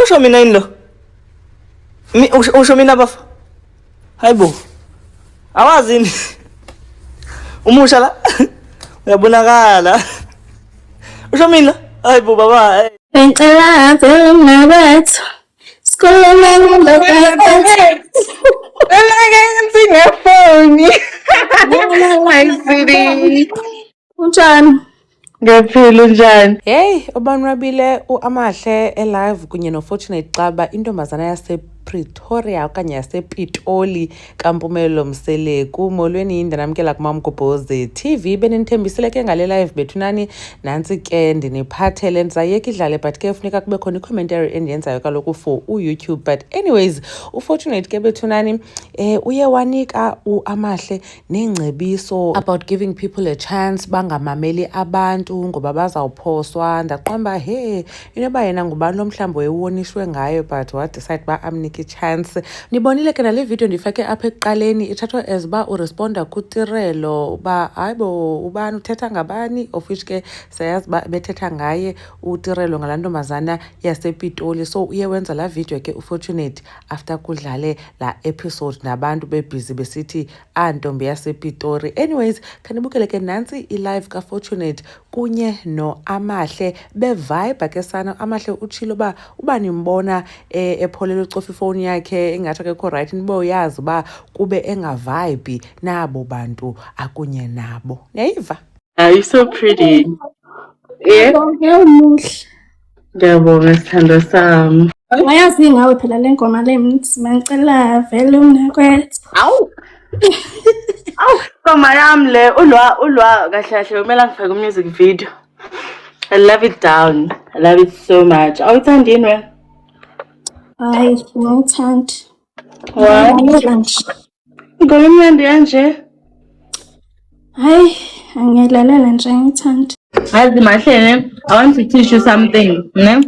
usho mina yini lo? Usho mina bafa. Hayibo. Awazi yini? Umusha la. Uyabonakala. Usho mina? Hayibo baba. Ngicela vele mnabethu. Sikhuluma ngomhlaba. Ngefoni. My sweetie. Unjani? Ngiyaphila unjani? Hey, ubanwabile uAmahle elive kunye noFortunate Xaba intombazana yasePretoria okanye yasePitoli kaMpumelo Mseleku molweni ndinamkela kuMamgobhozi TV benithembisile ke ngale live bethunani nansi ke ndiniphathele ndizayeka idlale but ke kufuneka kube khona icommentary endiyenzayo kaloku for uYouTube but anyways uFortunate ke bethunani uye wanika uAmahle nengcebiso about giving people a chance bangamameli abantu ngoba bazawuphoswa ndaqomba he inoba yena ngubani lo mhlambo ewonishwe ngayo but what decide ba amnike chance nibonile ke nale video ndifake apha ekuqaleni ithathwa as ba uresponda kuTirelo ba hayibo ubani uthetha ngabani of which ke sayazi ba bethetha ngaye uTirelo ngalantombazana yasePitoli so uye wenza la video ke uFortunate after kudlale la episode nabantu bebusy besithi antombi yasePitori anyways kanibukele ke nansi ilive kaFortunate kunye noAmahle bevibe ke sana Amahle utshilo ba uba nimbona epholela ucofa ifoni yakhe engathi akekho right nibo uyazi ba kube engavibe nabo bantu akunye nabo niyayiva You so pretty. Yeah. Ngiyumuhle. Ngiyabonga sithando sami. Wayazi ngawe phela le ngoma le mthi ngicela vele umnakwethu. Awu. Awu, ngoma yami le ulwa kahle kahle kumele ngifake music video. I love it down. I love it so much. Awuthandini wena? Hayi, ngiyithanda. Why? Ngoma imnandi kanje. Hayi, angilalela nje ngithanda. Azi Mahle, I want to teach you something, ne?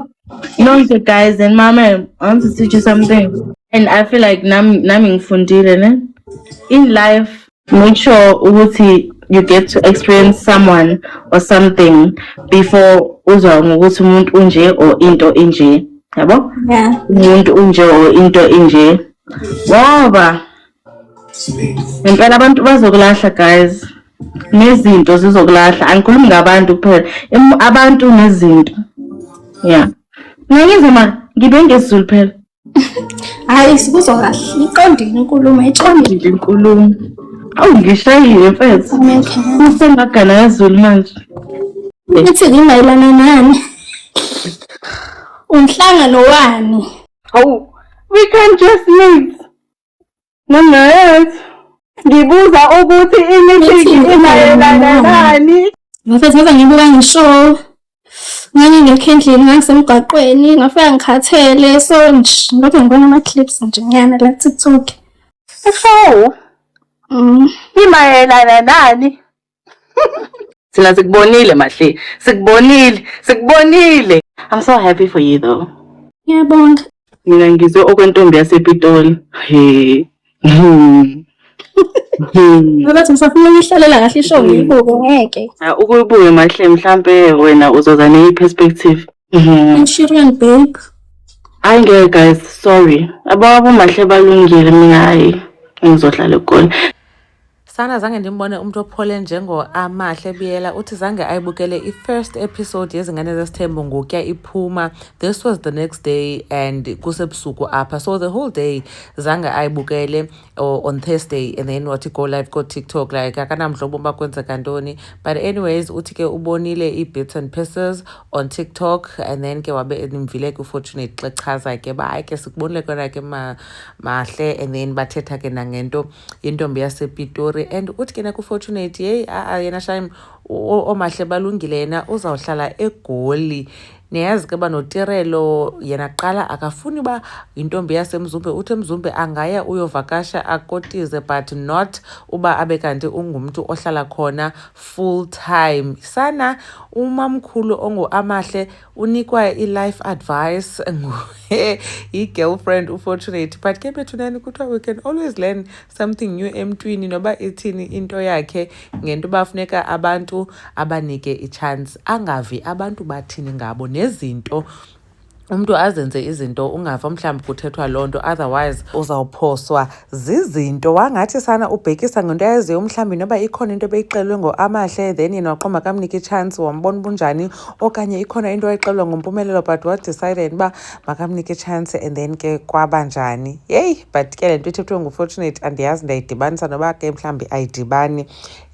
You know the guys and mama, I want to teach you something. And I feel like nami ngifundile, ne? In life, make sure ukuthi you get to experience someone or something before uzwa ngokuthi umuntu unje or into enje. Yabo? Yeah. Umuntu unje or into enje. Ngoba impela abantu bazokulahla guys. Nezinto zizokulahla angikhulumi ngabantu kuphela abantu nezinto yeah ngiyizima ngibe ngesizulu phela Hayi sibuzo kahle iqondile inkulumo echondile inkulumo awu ngishayile mfethu usengagana kaZulu manje ithi ngimayelana nani umhlangano wani awu we can just meet nonayet ngibuza ukuthi imithi imayelana nani ngafethu ngaze ngibuka ngisho ngani ngekhendlini ngasemgaqweni ngafika ngikhathele so nje ngoba ngibona ama clips nje nyana la TikTok so imayelana nani Sina sikubonile Mahle sikubonile I'm so happy for you though ngiyabonga mina ngizwe okwentombi yasePitoli he ngathi ngisafuna ukuhlalela kahle ishow ngiyibuke ngeke ukuyibuke Mahle mhlambe wena uzoza neperspective Shirian babe Angeke guys sorry ababo Mahle balungile mina hayi ngizohlala khona sana zange ndimbone umuntu ophole njengoAmahle Biyela uthi zange ayibukele i-first episode yezingane zesithembu ngokuya iphuma this was the next day and kusebusuku apha so the whole day zange ayibukele on Thursday and then wathi go live ko TikTok like akanamhlobo bakwenzeka ntoni but anyways uthi ke ubonile i-bits and pieces on TikTok and then ke wabe nimvile kuFortunate xechaza ke ba hayi ke sikubonile kona ke Mahle and then bathetha ke nangento yentombi yasePitori and uthi ke nakuFortunate hey yena shame oMahle balungile yena uzawuhlala eGoli niyazi ke banoTirelo yena qala akafuni ba intombi yaseMzumbe uthi eMzumbe angaya uyovakasha akotize but not uba abe kanti ungumuntu ohlala khona full time sana umamkhulu onguAmahle unikwa i-life advice i-girlfriend uFortunate but ke bethunani kuthiwa we can always learn something new emntwini noba ithini into yakhe ngento bafuneka abantu abanike i-chance angavi abantu bathini ngabo nezinto umntu azenze izinto ungava mhlawumbi kuthethwa loo nto, otherwise uzawuphoswa zizinto. Wangathi sana ubhekisa ngento yaziyo mhlawumbi noba ikhona into ebeyixelwe ngoAmahle then yena waqoma akamnika i-chance wambona bunjani, okanye ikhona into ayixelwa ngoMpumelelo but wadecided uba makamnika i-chance and then ke kwabanjani. Yeyi, but ke le nto ithethwe nguFortunate andiyazi ndayidibanisa noba ke mhlawumbi ayidibani.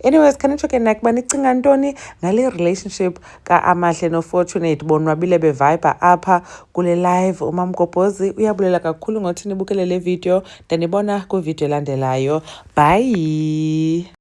Anyways, khanitsho ke nakuba nicinga ntoni ngale relationship kaAmahle noFortunate? Bonwabile bevibe apha kule live. uMamgobhozi uyabulela kakhulu ngothi nibukele le video. Ndanibona kwivideo elandelayo. Bye.